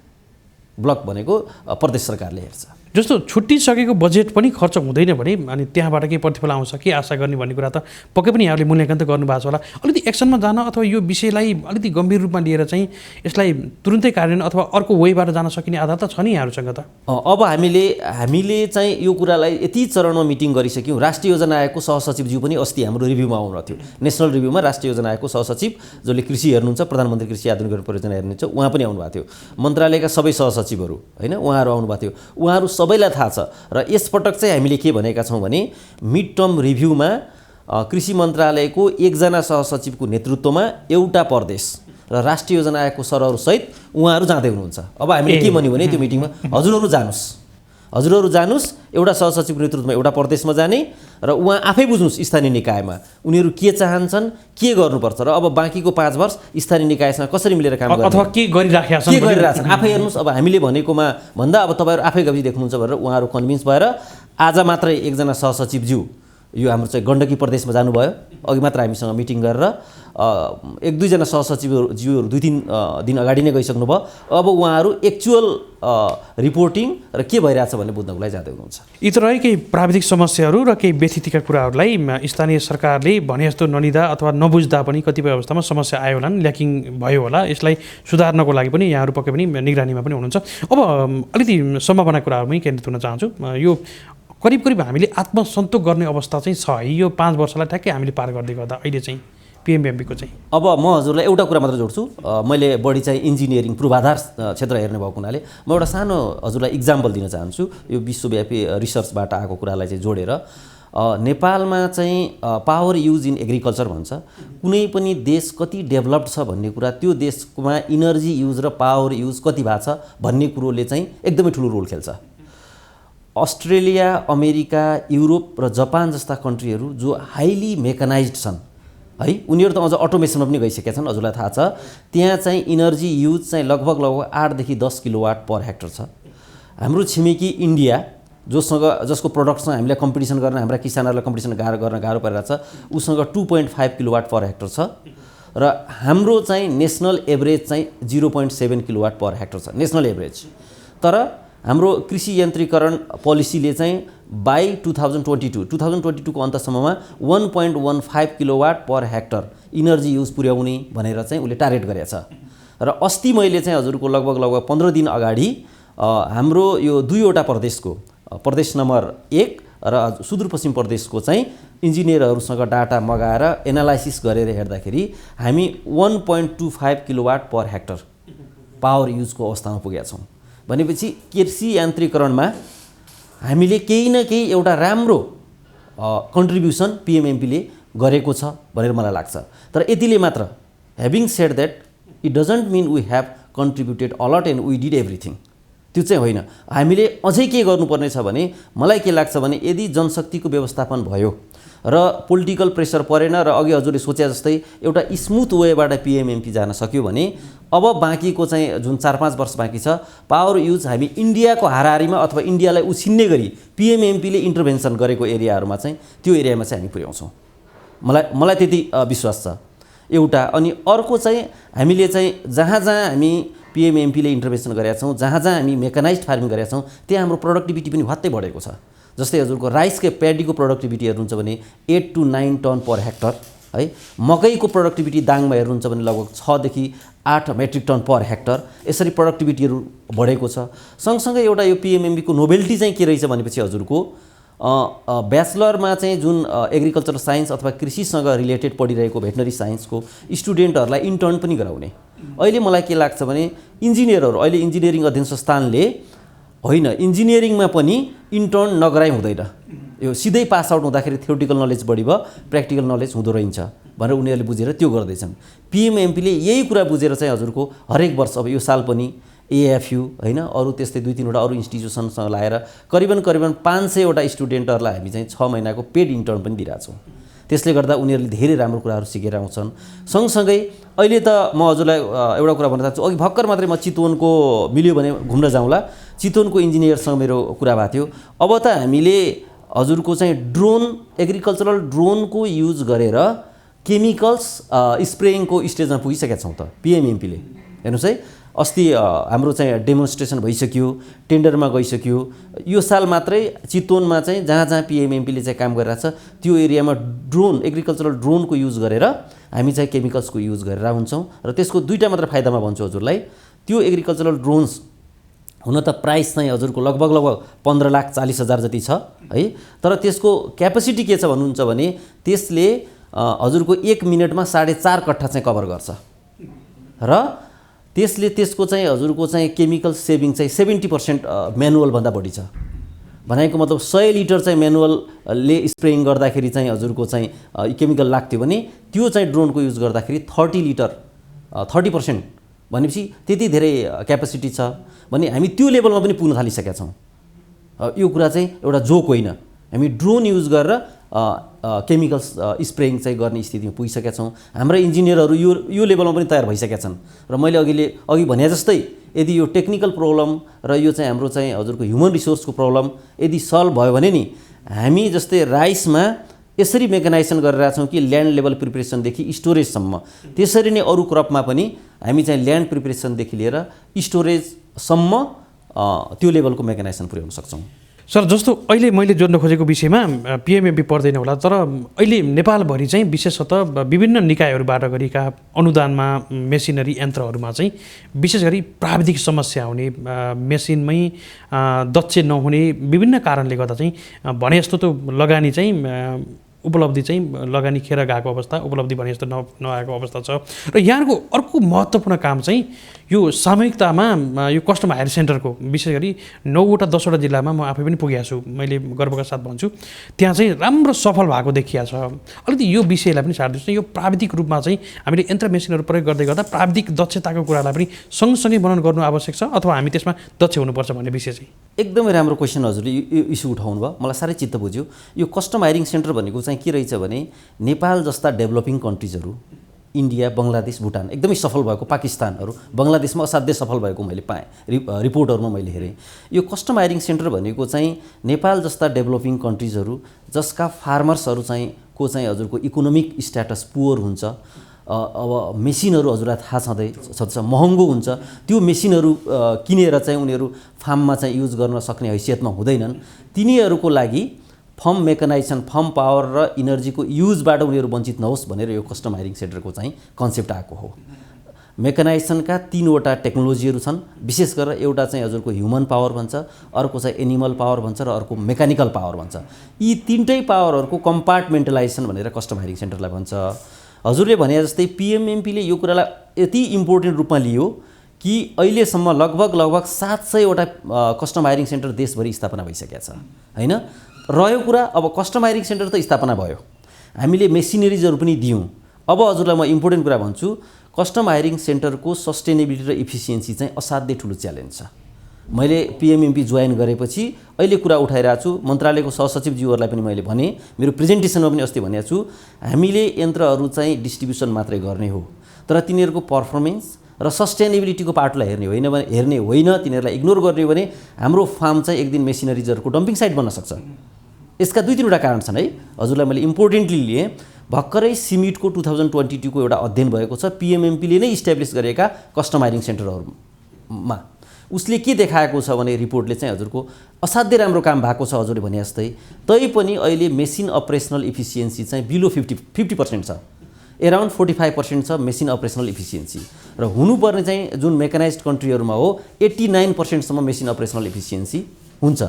ब्लक भनेको प्रदेश सरकारले हेर्छ। जस्तो छुट्टिसकेको बजेट पनि खर्च हुँदैन भने अनि त्यहाँबाट के प्रतिफल आउँछ के आशा गर्ने भन्ने कुरा त पक्कै पनि यहाँले मूल्याङ्कन त गर्नुभएको छ होला। अलिकति एक्सनमा जान अथवा यो विषयलाई अलिकति गम्भीर रूपमा लिएर चाहिँ यसलाई तुरुन्तै कार्यान्वयन अथवा अर्को वेबाट जान सकिने आधार त छ नि यहाँहरूसँग त? अब हामीले चाहिँ यो कुरालाई यति चरणमा मिटिङ गरिसक्यौँ। राष्ट्रिय योजना आयोगको सहसचिवज्यू पनि अस्ति हाम्रो रिभ्यूमा आउनु थियो। नेसनल रिभ्यूमा राष्ट्रिय योजना आयोगको सहसचिव जसले कृषि हेर्नुहुन्छ, प्रधानमन्त्री कृषि आधुनिकीकरण परियोजना हेर्नुहुन्छ, उहाँ पनि आउनुभएको थियो। मन्त्रालयका सबै सहसचिवहरू होइन उहाँहरू आउनुभएको थियो। उहाँहरू सबैलाई थाहा छ। र यसपटक चाहिँ हामीले के भनेका छौँ भने मिड टर्म रिभ्यूमा कृषि मन्त्रालयको 1जना सहसचिवको नेतृत्वमा एउटा प्रदेश र राष्ट्रिय योजना आयोगको सरहरूसहित उहाँहरू जाँदै हुनुहुन्छ। अब हामीले के भन्यौँ भने त्यो मिटिङमा हजुरहरू जानुस् एउटा सहसचिवको नेतृत्वमा एउटा प्रदेशमा जाने र उहाँ आफै बुझ्नुहोस् स्थानीय निकायमा उनीहरू के चाहन्छन्, के गर्नुपर्छ र अब बाँकीको 5 वर्ष स्थानीय निकायसँग कसरी मिलेर काम गर्ने अथवा के गरिराखेछन् आफै हेर्नुहोस्। अब हामीले भनेकोमा भन्दा अब तपाईँहरू आफै गरी देख्नुहुन्छ भनेर उहाँहरू कन्भिन्स भएर आज मात्रै 1जना सहसचिवज्यू यो हाम्रो चाहिँ गण्डकी प्रदेशमा जानुभयो। अघि मात्र हामीसँग मिटिङ गरेर 1-2 जना सहसचिवहरू 2-3 दिन अगाडि नै गइसक्नुभयो। अब उहाँहरू एक्चुअल रिपोर्टिङ र के भइरहेछ भन्ने बुझ्नको लागि जाँदै हुनुहुन्छ। यी त रहे केही प्राविधिक समस्याहरू र केही व्यथितिका कुराहरूलाई स्थानीय सरकारले भने जस्तो नलिँदा अथवा नबुझ्दा पनि कतिपय अवस्थामा समस्या आयो होला, ल्याकिङ भयो होला। यसलाई सुधार्नको लागि पनि यहाँहरू पक्कै पनि निगरानीमा पनि हुनुहुन्छ। अब अलिकति सम्भावना कुराहरूमै केन्द्रित हुन चाहन्छु। यो करिब हामीले आत्मसन्तोष गर्ने अवस्था चाहिँ छ है, यो 5 वर्षलाई ठ्याक्कै हामीले पार गर्दै गर्दा अहिले चाहिँ पिएमएमपीको चाहिँ? अब म हजुरलाई एउटा कुरा मात्र जोड्छु। मैले बढी चाहिँ इन्जिनियरिङ पूर्वाधार क्षेत्र हेर्ने भएको हुनाले म एउटा सानो हजुरलाई इक्जाम्पल दिन चाहन्छु। यो विश्वव्यापी रिसर्चबाट आएको कुरालाई चाहिँ जोडेर नेपालमा चाहिँ पावर युज इन एग्रिकल्चर भन्छ। कुनै पनि देश कति डेभलप्ड छ भन्ने कुरा त्यो देशमा इनर्जी युज र पावर युज कति भएको छ भन्ने कुरोले चाहिँ एकदमै ठुलो रोल खेल्छ। अस्ट्रेलिया, अमेरिका, युरोप र जापान जस्ता कन्ट्रीहरू जो हाइली मेकानाइज्ड छन् है, उनीहरू त अझ अटोमेसनमा पनि गइसकेका छन्। हजुरलाई थाहा छ त्यहाँ चाहिँ इनर्जी युज चाहिँ लगभग 8 देखि 10 किलोवाट पर हेक्टर छ। हाम्रो छिमेकी इन्डिया जसको प्रोडक्टसँग हामीलाई कम्पिटिसन गर्न, हाम्रा किसानहरूलाई कम्पिटिसन गर्न गाह्रो परिरहेको छ, उसँग 2.5 किलोवाट पर हेक्टर छ र हाम्रो चाहिँ नेसनल एभरेज चाहिँ 0.7 किलोवाट पर हेक्टर छ, नेसनल एभरेज। तर हाम्रो कृषि यन्त्रीकरण पोलिसीले चाहिँ बाई 2022 को अन्तसम्ममा 1.15 kilowatt per hectare energy use पुर्याउने भनेर चाहिँ उसले टार्गेट गरेको छ। र अस्ति मैले चाहिँ हजुरको लगभग 15 दिन अगाडि हाम्रो यो 2वटा प्रदेशको प्रदेश नम्बर 1 र सुदूरपश्चिम प्रदेशको चाहिँ इन्जिनियरहरूसँग डाटा मगाएर एनालाइसिस गरेर हेर्दाखेरि हामी 1.25 किलोवाट पर हेक्टर पावर युजको अवस्थामा पुगेका छौँ। भनेपछि कृषि यान्त्रिकरणमा हामीले केही न केही एउटा राम्रो कन्ट्रिब्युसन पिएमएमपीले गरेको छ भनेर मलाई लाग्छ। तर यतिले मात्र, having said that, it doesn't mean we have contributed a lot and we did everything. त्यो चाहिँ होइन। हामीले अझै के गर्नुपर्ने छ भने मलाई के लाग्छ भने यदि जनशक्तिको व्यवस्थापन भयो र पोलिटिकल प्रेसर परेन र अघि हजुरले सोचे जस्तै एउटा स्मुथ वेबाट पिएमएमपी जान सक्यो भने अब बाँकीको चाहिँ जुन 4-5 वर्ष बाँकी छ पावर युज हामी इन्डियाको हाराहारीमा अथवा इन्डियालाई उछिन्ने गरी पिएमएमपीले इन्टरभेन्सन गरेको एरियाहरूमा चाहिँ त्यो एरियामा चाहिँ हामी पुर्याउँछौँ। मलाई त्यति विश्वास छ एउटा। अनि अर्को चाहिँ हामीले चाहिँ जहाँ हामी पिएमएमपीले इन्टरभेन्सन गरेका छौँ, जहाँ हामी मेकानाइज्ड फार्मिङ गरेका छौँ, त्यहाँ हाम्रो प्रोडक्टिभिटी पनि हत्तै बढेको छ। जस्तै हजुरको राइसको प्याडीको प्रोडक्टिभिटी हेर्नुहुन्छ भने 8 to 9 टन पर हेक्टर है। मकैको प्रोडक्टिभिटी दाङमा हेर्नुहुन्छ भने लगभग 6 देखि 8 मेट्रिक टन पर हेक्टर। यसरी प्रोडक्टिभिटीहरू बढेको छ। सँगसँगै एउटा यो पिएमएमपीको नोभेल्टी चाहिँ के रहेछ भनेपछि हजुरको ब्याचलरमा चाहिँ जुन एग्रिकल्चर साइन्स अथवा कृषिसँग रिलेटेड पढिरहेको भेटनरी साइन्सको स्टुडेन्टहरूलाई इन्टर्न पनि गराउने। अहिले मलाई के लाग्छ भने इन्जिनियरहरू, अहिले इन्जिनियरिङ अध्ययन संस्थानले होइन इन्जिनियरिङमा पनि इन्टर्न नगराइ हुँदैन। यो सिधै पास आउट हुँदाखेरि थ्योरिटिकल नलेज बढी भयो, प्र्याक्टिकल नलेज हुँदो रहन्छ भनेर उनीहरूले बुझेर त्यो गर्दैछन्। पिएमएमपीले यही कुरा बुझेर चाहिँ हजुरको हरेक वर्ष, अब यो साल पनि एएफयू होइन अरू त्यस्तै 2-3वटा अरू इन्स्टिट्युसनसँग लाएर करिबन 500वटा स्टुडेन्टहरूलाई हामी चाहिँ 6 महिनाको पेड इन्टर्न पनि दिइरहेछौँ। त्यसले गर्दा उनीहरूले धेरै राम्रो कुराहरू सिकेर आउँछन्। सँगसँगै अहिले त म हजुरलाई एउटा कुरा भन्न चाहन्छु। अघि भर्खर मात्रै म चितवनको मिल्यो भने घुम्न जाउँला, चितवनको इन्जिनियरसँग मेरो कुरा भएको थियो। अब त हामीले हजुरको चाहिँ ड्रोन, एग्रिकल्चरल ड्रोनको युज गरेर केमिकल्स स्प्रेइङको स्टेजमा पुगिसकेका छौँ त पिएमएमपीले। हेर्नुहोस् है, अस्ति हाम्रो चाहिँ डेमोन्स्ट्रेसन भइसक्यो, टेन्डरमा गइसक्यो। यो साल मात्रै चितवनमा चाहिँ जहाँ पिएमएमपीले चाहिँ काम गरिरहेछ त्यो एरियामा ड्रोन, एग्रिकल्चरल ड्रोनको युज गरेर हामी चाहिँ केमिकल्सको युज गरेर हुन्छौँ। र त्यसको 2टा मात्र फाइदामा भन्छु हजुरलाई। त्यो एग्रिकल्चरल ड्रोन्स हुन त प्राइस चाहिँ हजुरको लगभग 15,40,000 जति छ है। तर त्यसको क्यापेसिटी के छ भन्नुहुन्छ भने त्यसले हजुरको 1 मिनटमा 4.5 कट्ठा चाहिँ कभर गर्छ र त्यसको चाहिँ हजुरको चाहिँ केमिकल सेभिङ चाहिँ 70% म्यानुअलभन्दा बढी छ। भनेको मतलब 100 लिटर चाहिँ म्यानुअलले स्प्रेइङ गर्दाखेरि चाहिँ हजुरको चाहिँ केमिकल लाग्थ्यो भने त्यो चाहिँ ड्रोनको युज गर्दाखेरि 30% भनेपछि त्यति धेरै क्यापेसिटी छ भने हामी त्यो लेभलमा पनि पुग्न थालिसकेका छौँ। यो कुरा चाहिँ एउटा जोक होइन। हामी ड्रोन युज गरेर केमिकल्स स्प्रेइङ चाहिँ गर्ने स्थितिमा पुगिसकेका छौँ। हाम्रा इन्जिनियरहरू यो लेभलमा पनि तयार भइसकेका छन्। र मैले अघि भने जस्तै यदि यो टेक्निकल प्रब्लम र यो चाहिँ हाम्रो चाहिँ हजुरको ह्युमन रिसोर्सको प्रब्लम यदि सल्भ भयो भने नि हामी जस्तै राइसमा यसरी मेकानाइजेसन गरिरहेका छौँ कि ल्यान्ड लेभल प्रिपरेसनदेखि स्टोरेजसम्म। त्यसरी नै अरू क्रपमा पनि हामी चाहिँ ल्यान्ड प्रिपरेसनदेखि लिएर स्टोरेजसम्म त्यो लेभलको मेकानाइजेसन पुर्याउन सक्छौँ। सर, जस्तो अहिले मैले जोड्न खोजेको विषयमा पिएमएफबी पर्दैन होला, तर अहिले नेपालभरि चाहिँ विशेषतः विभिन्न निकायहरूबाट गरिएका अनुदानमा मेसिनरी यन्त्रहरूमा चाहिँ विशेष गरी प्राविधिक समस्या हुने, मेसिनमै दक्ष नहुने विभिन्न कारणले गर्दा चाहिँ भने जस्तो त्यो लगानी चाहिँ उपलब्धि चाहिँ लगानी खेर गएको अवस्था, उपलब्धि भने जस्तो नआएको अवस्था छ। र यहाँको अर्को महत्त्वपूर्ण काम चाहिँ यो सामूहिकतामा यो कस्टम हायर सेन्टरको विशेष गरी 9वटा 10वटा जिल्लामा म आफै पनि पुगेको छु, मैले गर्वका साथ भन्छु, त्यहाँ चाहिँ राम्रो सफल भएको देखिया छ। अलिकति यो विषयलाई पनि साथ दिनुहोस् न। यो प्राविधिक रूपमा चाहिँ हामीले यन्त्र मेसिनहरू प्रयोग गर्दै गर्दा प्राविधिक दक्षताको कुरालाई पनि सँगसँगै बनन गर्नु आवश्यक छ अथवा हामी त्यसमा दक्ष हुनुपर्छ भन्ने विषय चाहिँ। एकदमै राम्रो क्वेसन हजुरले यो इस्यु उठाउनु भयो, मलाई साह्रै चित्त बुझ्यो। यो कस्टम हायरिङ सेन्टर भनेको चाहिँ के रहेछ भने नेपाल जस्ता डेभलपिङ कन्ट्रिजहरू, इन्डिया, बङ्गलादेश, भुटान, एकदमै सफल भएको, पाकिस्तानहरू, बङ्गलादेशमा असाध्यै सफल भएको मैले पाएँ, रिपोर्टहरूमा मैले हेरेँ। यो कस्टम हायरिङ सेन्टर भनेको चाहिँ नेपाल जस्ता डेभलपिङ कन्ट्रिजहरू जसका फार्मर्सहरू चाहिँ को चाहिँ हजुरको इकोनोमिक स्ट्याटस पुवर हुन्छ, अब मेसिनहरू हजुरलाई थाहा छँदैछ महँगो हुन्छ, त्यो मेसिनहरू किनेर चाहिँ उनीहरू फार्ममा चाहिँ युज गर्न सक्ने हैसियतमा हुँदैनन्, तिनीहरूको लागि फर्म मेकानाइजेसन, फर्म पावर र इनर्जीको युजबाट उनीहरू वञ्चित नहोस् भनेर यो कस्टम हायरिङ सेन्टरको चाहिँ कन्सेप्ट आएको हो। मेकानाइजेसनका 3वटा टेक्नोलोजीहरू छन्, विशेष गरेर एउटा चाहिँ हजुरको ह्युमन पावर भन्छ, अर्को चाहिँ एनिमल पावर भन्छ र अर्को मेकानिकल पावर भन्छ। यी तीनटै पावरहरूको कम्पार्टमेन्टलाइजेसन भनेर कस्टम हायरिङ सेन्टरलाई भन्छ। हजुरले भने जस्तै पिएमएमपीले यो कुरालाई यति इम्पोर्टेन्ट रूपमा लियो कि अहिलेसम्म लगभग 700वटा कस्टम हायरिङ सेन्टर देशभरि स्थापना भइसकेको छ, होइन? रह्यो कुरा अब कस्टम हायरिङ सेन्टर त स्थापना भयो, हामीले मेसिनरिजहरू पनि दियौँ। अब हजुरलाई म इम्पोर्टेन्ट कुरा भन्छु, कस्टम हायरिङ सेन्टरको सस्टेनेबिलिटी र इफिसियन्सी चाहिँ असाध्यै ठुलो च्यालेन्ज छ। मैले पिएमएमपी जोइन गरेपछि अहिले कुरा उठाइरहेको छु, मन्त्रालयको सहसचिवज्यूहरूलाई पनि मैले भने, मेरो प्रेजेन्टेसनमा पनि अस्ति भनेको छु, हामीले यन्त्रहरू चाहिँ डिस्ट्रिब्युसन मात्रै गर्ने हो, तर तिनीहरूको पर्फर्मेन्स र सस्टेनेबिलिटीको पार्टलाई हेर्ने होइन, तिनीहरूलाई इग्नोर गर्ने हो भने हाम्रो फार्म चाहिँ एक दिन मेसिनरिजहरूको डम्पिङ साइट बन्न सक्छ। यसका 2-3वटा कारण छन् है। हजुरलाई मैले इम्पोर्टेन्टली लिएँ, भर्खरै सिमिटको 2022 को एउटा अध्ययन भएको छ पिएमएमपीले नै इस्टाब्लिस गरेका कस्टम हायरिङ सेन्टरहरूमा। उसले के देखाएको छ भने रिपोर्टले चाहिँ हजुरको असाध्यै राम्रो काम भएको छ हजुरले भने जस्तै, तैपनि अहिले मेसिन अपरेसनल इफिसियन्सी चाहिँ बिलो 50% छ, एराउन्ड 45% छ मेसिन अपरेसनल इफिसियन्सी, र हुनुपर्ने चाहिँ जुन मेकानाइज्ड कन्ट्रीहरूमा हो 89% मेसिन अपरेसनल इफिसियन्सी हुन्छ।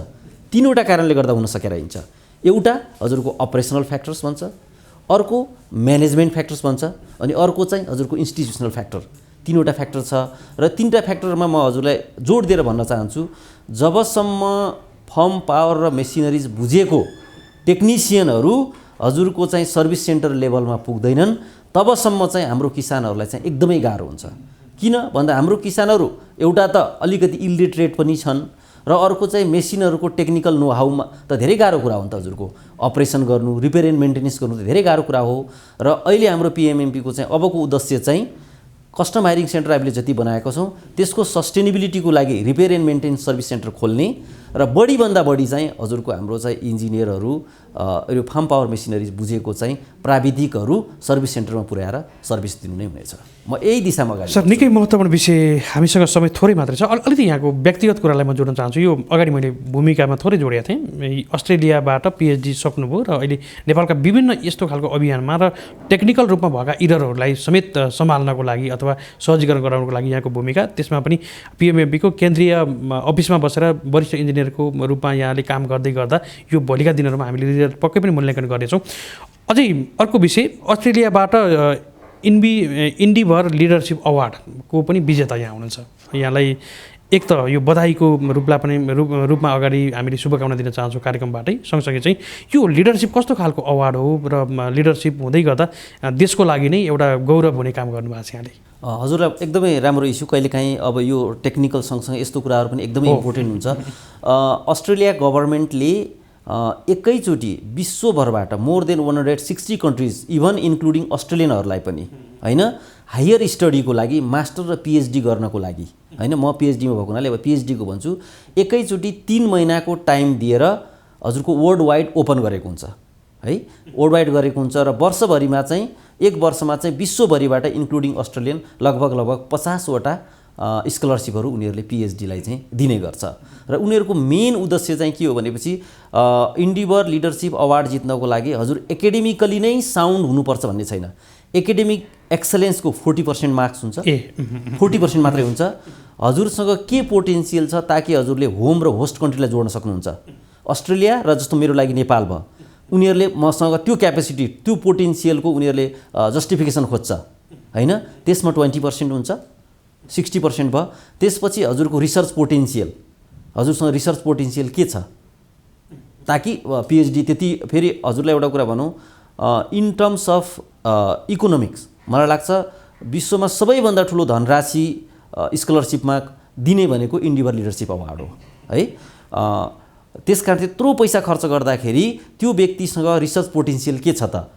3वटा कारणले गर्दा हुन सकेर हिँड्छ। एउटा हजुरको अपरेसनल फ्याक्टर्स भन्छ, अर्को म्यानेजमेन्ट फ्याक्टर्स भन्छ, अनि अर्को चाहिँ हजुरको इन्स्टिट्युसनल फ्याक्टर। 3वटा फ्याक्टर छ र 3टा फ्याक्टरमा म हजुरलाई जोड दिएर भन्न चाहन्छु, जबसम्म फर्म पावर र मेसिनरिज बुझेको टेक्निसियनहरू हजुरको चाहिँ सर्भिस सेन्टर लेभलमा पुग्दैनन्, तबसम्म चाहिँ हाम्रो किसानहरूलाई चाहिँ एकदमै गाह्रो हुन्छ। किन भन्दा हाम्रो किसानहरू एउटा त अलिकति इलिटरेट पनि छन्, र अर्को चाहिँ मेसिनहरूको टेक्निकल नो हाउमा त धेरै गाह्रो कुरा हो नि त। हजुरको अपरेसन गर्नु, रिपेयर एन्ड मेन्टेनेन्स गर्नु त धेरै गाह्रो कुरा हो। र अहिले हाम्रो पिएमएमपीको चाहिँ अबको उद्देश्य चाहिँ कस्टम हायरिङ सेन्टर हामीले जति बनाएको छौँ त्यसको सस्टेनेबिलिटीको लागि repair and maintenance service centre खोल्ने, र बढीभन्दा बढी चाहिँ हजुरको हाम्रो चाहिँ इन्जिनियरहरू, यो फार्म पावर मेसिनरिज बुझेको चाहिँ प्राविधिकहरू सर्भिस सेन्टरमा पुर्याएर सर्भिस दिनु नै हुनेछ। म यही दिशामा अगाडि। सर, निकै महत्त्वपूर्ण विषय, हामीसँग समय थोरै मात्रै छ, अलिकति यहाँको व्यक्तिगत कुरालाई म जोड्न चाहन्छु। यो अगाडि मैले भूमिकामा थोरै जोडेको थिएँ, अस्ट्रेलियाबाट पिएचडी सक्नुभयो र अहिले नेपालका विभिन्न यस्तो खालको अभियानमा र टेक्निकल रूपमा भएका इररहरूलाई समेत सम्हाल्नको लागि अथवा सहजीकरण गराउनको लागि यहाँको भूमिका, त्यसमा पनि पिएमएमपीको केन्द्रीय अफिसमा बसेर वरिष्ठ इन्जिनियरको रूपमा यहाँले काम गर्दै गर्दा यो भोलिका दिनहरूमा हामीले पक्कै पनि मूल्याङ्कन गर्नेछौँ। अझै अर्को विषय, अस्ट्रेलियाबाट इन्डिभर लिडरसिप अवार्डको पनि विजेता यहाँ हुनुहुन्छ। यहाँलाई एक त यो बधाईको रूपमा अगाडि हामीले शुभकामना दिन चाहन्छौँ कार्यक्रमबाटै। सँगसँगै चाहिँ यो लिडरसिप कस्तो खालको अवार्ड हो र लिडरसिप हुँदै गर्दा देशको लागि नै एउटा गौरव हुने काम गर्नुभएको छ यहाँले। हजुरलाई एकदमै राम्रो इस्यु। कहिलेकाहीँ अब यो टेक्निकल सँगसँगै यस्तो कुराहरू पनि एकदमै इम्पोर्टेन्ट हुन्छ। अस्ट्रेलिया गभर्मेन्टले एकैचोटि विश्वभरबाट more than 160 countries, even including अस्ट्रेलियनहरूलाई पनि होइन, हायर स्टडीको लागि मास्टर र पिएचडी गर्नको लागि, होइन, म पिएचडीमा भएको हुनाले अब पिएचडीको भन्छु, एकैचोटि 3 महिनाको टाइम दिएर हजुरको वर्ल्ड वाइड ओपन गरेको हुन्छ। है, वर्ल्ड वाइड गरेको हुन्छ र वर्षभरिमा चाहिँ एक वर्षमा चाहिँ विश्वभरिबाट इन्क्लुडिङ अस्ट्रेलियन लगभग 50वटा स्कलरसिपहरू उनीहरूले पिएचडीलाई चाहिँ दिने गर्छ र उनीहरूको मेन उद्देश्य चाहिँ के हो भनेपछि इन्डिभर लिडरसिप अवार्ड जित्नको लागि हजुर एकाडेमिकली नै साउन्ड हुनुपर्छ भन्ने छैन। एकाडेमिक एक्सलेन्सको 40% मार्क्स हुन्छ, 40% मात्रै हुन्छ। हजुरसँग के पोटेन्सियल छ ताकि हजुरले होम र होस्ट कन्ट्रीलाई जोड्न सक्नुहुन्छ। अस्ट्रेलिया र जस्तो मेरो लागि नेपाल भयो, उनीहरूले मसँग त्यो क्यापेसिटी त्यो पोटेन्सियलको उनीहरूले जस्टिफिकेसन खोज्छ हैन, त्यसमा 20% हुन्छ, 60% भयो। त्यसपछि हजुरको रिसर्च पोटेन्सियल, हजुरसँग रिसर्च पोटेन्सियल के छ ताकि पिएचडी त्यति। फेरि हजुरलाई एउटा कुरा भनौँ, इन टर्म्स अफ इकोनोमिक्स मलाई लाग्छ विश्वमा सबैभन्दा ठुलो धनराशि स्कलरसिपमा दिने भनेको इन्डिभर लिडरसिप अवार्ड हो है। त्यसकारण त्यत्रो पैसा खर्च गर्दाखेरि त्यो व्यक्तिसँग रिसर्च पोटेन्सियल के छ त,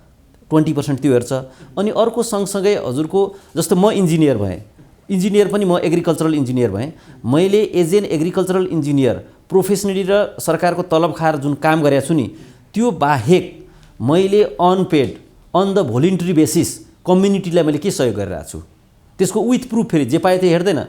20% त्यो हेर्छ। अनि अर्को सँगसँगै हजुरको जस्तो म इन्जिनियर भएँ, इन्जिनियर पनि म एग्रिकल्चरल इन्जिनियर भएँ, मैले as an agricultural engineer professionally र सरकारको तलब खाएर जुन काम गरेको छु नि, त्यो बाहेक मैले unpaid on the voluntary basis कम्युनिटीलाई मैले के सहयोग गरिरहेको छु त्यसको विथ प्रुफ। फेरि जे पाए त्यो हेर्दैन।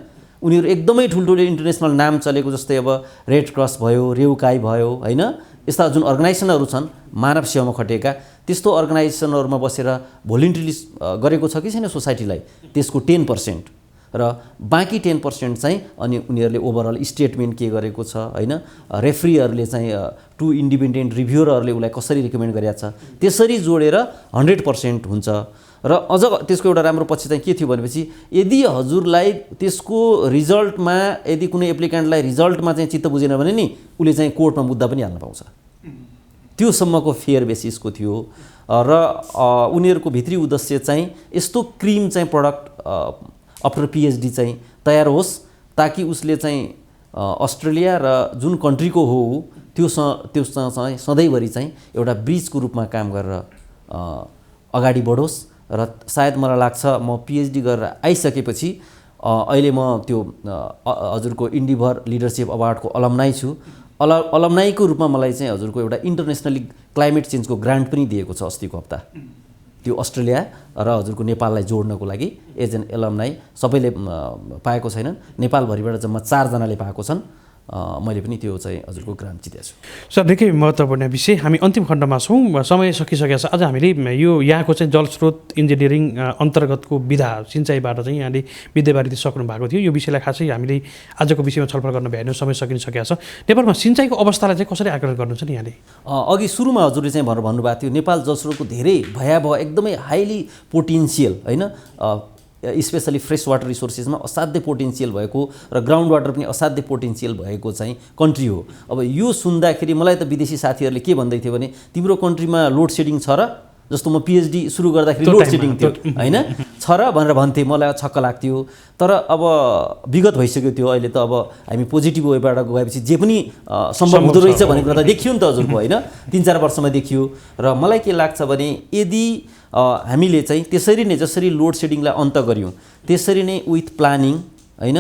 उनीहरू एकदमै ठुल्ठुलो इन्टरनेसनल नाम चलेको जस्तै अब रेड क्रस भयो, रेउकाई भयो हैन, यस्ता जुन अर्गनाइजेसनहरू छन् मानव सेवामा खटेका, त्यस्तो अर्गनाइजेसनहरूमा बसेर भोलिन्ट्रीली गरेको छ कि छैन सोसाइटीलाई, त्यसको 10% र बाँकी 10% चाहिँ अनि उनीहरूले ओभरअल स्टेटमेन्ट के गरेको छ हैन, रेफ्रीहरूले चाहिँ 2 इन्डिपेन्डेन्ट रिभ्युरहरूले उसलाई कसरी रिकमेन्ड गरेको छ, त्यसरी जोडेर 100% हुन्छ। र अझ त्यसको एउटा राम्रो पक्ष चाहिँ के थियो भनेपछि यदि हजुरलाई त्यसको रिजल्टमा यदि कुनै एप्लिकेन्टलाई रिजल्टमा चाहिँ चित्त बुझेन भने नि उसले चाहिँ कोर्टमा मुद्दा पनि हाल्न पाउँछ। त्यो सम्मको फेयर बेसिसको थियो र उनीहरूको भित्री उद्देश्य चाहिँ यस्तो क्रिम चाहिँ प्रडक्ट आफ्टर पिएचडी चाहिँ तयार होस् ताकि उसले चाहिँ अस्ट्रेलिया र जुन कन्ट्रीको हो त्योसँग चाहिँ सधैँभरि चाहिँ एउटा ब्रिजको रूपमा काम गरेर अगाडि बढोस्। र सायद मलाई लाग्छ म पिएचडी गरेर आइसकेपछि अहिले म त्यो हजुरको इन्डिभर लिडरसिप अवार्डको अलमनाई छु। अलमनाईको रूपमा मलाई चाहिँ हजुरको एउटा इन्टरनेसनली क्लाइमेट चेन्जको ग्रान्ट पनि दिएको छ अस्तिको हप्ता, त्यो अस्ट्रेलिया र हजुरको नेपाललाई जोड्नको लागि एज एन अलमनाई। सबैले पाएको छैनन्, नेपालभरिबाट जम्मा 4 जनाले पाएको छन्। मैले पनि त्यो चाहिँ हजुरको ग्रान्ट जितेको छु। सर, निकै महत्त्वपूर्ण विषय। हामी अन्तिम खण्डमा छौँ, समय सकिसकेको छ। आज हामीले यो यहाँको चाहिँ जलस्रोत इन्जिनियरिङ अन्तर्गतको विधा सिँचाइबाट चाहिँ यहाँले विद्यावारिधि सक्नु भएको थियो। यो विषयलाई खासै हामीले आजको विषयमा छलफल गर्न भ्याएन, समय सकिसकेको छ। नेपालमा सिँचाइको अवस्थालाई चाहिँ कसरी आकलन गर्नुहुन्छ नि यहाँले? अघि सुरुमा हजुरले चाहिँ भन्नुभएको थियो नेपाल जलस्रोतको धेरै भयावह एकदमै हाइली पोटेन्सियल हैन, स्पेसली फ्रेस वाटर रिसोर्सेसमा असाध्य पोटेन्सियल भएको र ग्राउन्ड वाटर पनि असाध्य पोटेन्सियल भएको चाहिँ कन्ट्री हो। अब यो सुन्दाखेरि मलाई त विदेशी साथीहरूले के भन्दै थियो भने तिम्रो कन्ट्रीमा लोड सेडिङ छ र, जस्तो म पिएचडी सुरु गर्दाखेरि लोड सेडिङ थियो हैन, छ र भनेर भन्थे, मलाई छक्क लाग्थ्यो। तर अब विगत भइसक्यो त्यो, अहिले त अब हामी पोजिटिभ वेबाट गएपछि जे पनि सम्भव हुँदो रहेछ भन्ने कुरा त देखियो नि त हजुरको हैन, 3-4 वर्षमा देखियो। र मलाई के लाग्छ भने यदि हामीले चाहिँ त्यसरी नै जसरी लोड सेडिङलाई अन्त गऱ्यौँ त्यसरी नै विथ प्लानिङ हैन,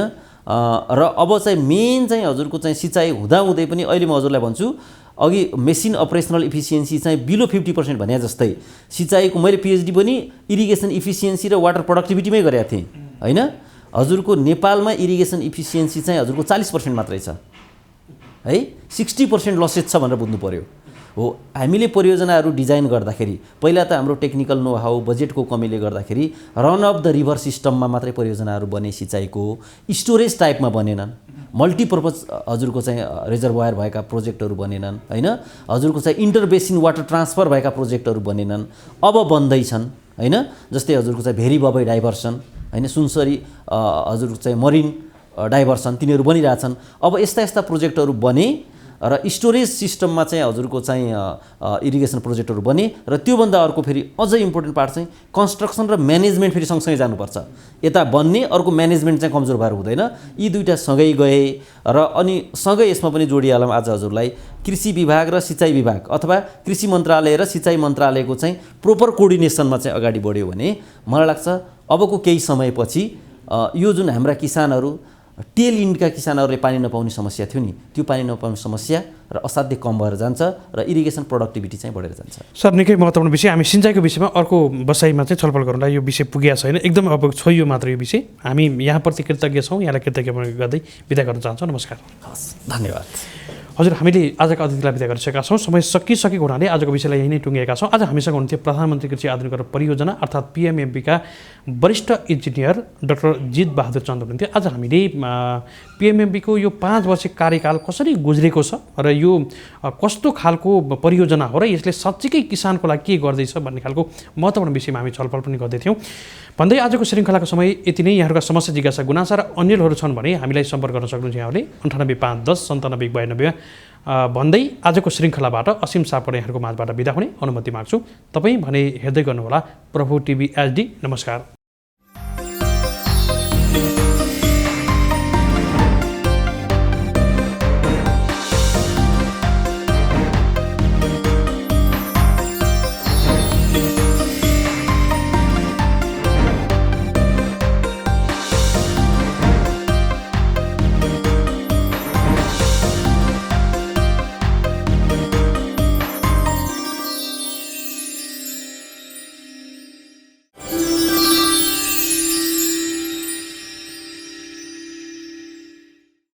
र अब चाहिँ मेन चाहिँ हजुरको चाहिँ सिँचाइ हुँदाहुँदै पनि अहिले म हजुरलाई भन्छु अघि मेसिन अपरेसनल इफिसियन्सी चाहिँ बिलो 50% भने जस्तै सिँचाइको मैले पिएचडी पनि इरिगेसन इफिसियन्सी र वाटर प्रोडक्टिभिटीमै गरेको थिएँ हैन। हजुरको नेपालमा इरिगेसन इफिसियन्सी चाहिँ हजुरको 40% मात्रै छ है, 60% लसेज छ भनेर बुझ्नु पर्यो हो। हामीले परियोजनाहरू डिजाइन गर्दाखेरि पहिला त हाम्रो टेक्निकल नो हाउ बजेटको कमीले गर्दाखेरि रन अफ द रिभर सिस्टममा मात्रै परियोजनाहरू बने, सिँचाइको स्टोरेज टाइपमा बनेनन्, मल्टिपर्पज हजुरको चाहिँ रिजर्भोयर भएका प्रोजेक्टहरू बनेनन् हैन, हजुरको चाहिँ इन्टरबेसिन वाटर ट्रान्सफर भएका प्रोजेक्टहरू बनेनन्, अब बन्दैछन् हैन। जस्तै हजुरको चाहिँ भेरी बबै डाइभर्सन हैन, सुनसरी हजुरको चाहिँ मरिन डाइभर्सन तिनीहरू बनिरहेछन्। अब यस्ता यस्ता प्रोजेक्टहरू बने र स्टोरेज सिस्टममा चाहिँ हजुरको चाहिँ इरिगेसन प्रोजेक्टहरू बने। र त्योभन्दा अर्को फेरि अझ इम्पोर्टेन्ट पार्ट चाहिँ कन्स्ट्रक्सन र म्यानेजमेन्ट फेरि सँगसँगै जानुपर्छ। यता बन्ने अर्को म्यानेजमेन्ट चाहिँ कमजोर भएर हुँदैन, यी दुईटा सँगै गए। र अनि सँगै यसमा पनि जोडिहालौँ आज हजुरलाई कृषि विभाग र सिँचाइ विभाग अथवा कृषि मन्त्रालय र सिँचाइ मन्त्रालयको चाहिँ प्रोपर कोअर्डिनेसनमा चाहिँ अगाडि बढ्यो भने मलाई लाग्छ अबको केही समयपछि यो जुन हाम्रा किसानहरू टेल इन्डका किसानहरूले पानी नपाउने समस्या थियो नि, त्यो पानी नपाउने समस्या र असाध्यै कम भएर जान्छ र इरिगेसन प्रोडक्टिभिटी चाहिँ बढेर जान्छ। सर, निकै महत्त्वपूर्ण विषय। हामी सिँचाइको विषयमा अर्को बसाइमा चाहिँ छलफल गरौँला। यो विषय पुगेको छैन, एकदम अब छोइयो मात्र यो विषय। हामी यहाँप्रति कृतज्ञ छौँ, यहाँलाई कृतज्ञ गर्दै बिदा गर्न चाहन्छौँ। नमस्कार। हस्, धन्यवाद। हजुर, हामीले आजका अतिथिलाई बिदा गरिसकेका छौँ। समय सकिसकेको हुनाले आजको विषयलाई यही नै टुङ्गेका छौँ। आज हामीसँग हुनुहुन्थ्यो प्रधानमन्त्री कृषि आधुनिकीकरण परियोजना अर्थात् PMMP-का वरिष्ठ इन्जिनियर डाक्टर जित बहादुर चन्द हुनुहुन्थ्यो। आज हामीले PMMP-को यो 5 वर्ष कार्यकाल कसरी गुज्रेको छ र यो कस्तो खालको परियोजना हो र यसले साँच्चीकै किसानको लागि के गर्दैछ भन्ने खालको महत्त्वपूर्ण विषयमा हामी छलफल पनि गर्दैथ्यौँ। भन्दै आजको श्रृङ्खलाको समय यति नै। यहाँहरूका समस्या, जिज्ञासा, गुनासा र अन्यलहरू छन् भने हामीलाई सम्पर्क गर्न सक्नुहुन्छ यहाँहरूले 98 510 97 92 भन्दै आजको श्रृङ्खलाबाट असीम सापकोटा यहाँहरूको माझबाट बिदा हुने अनुमति माग्छु। तपाईँ भने हेर्दै गर्नुहोला प्रभु TV HD। नमस्कार।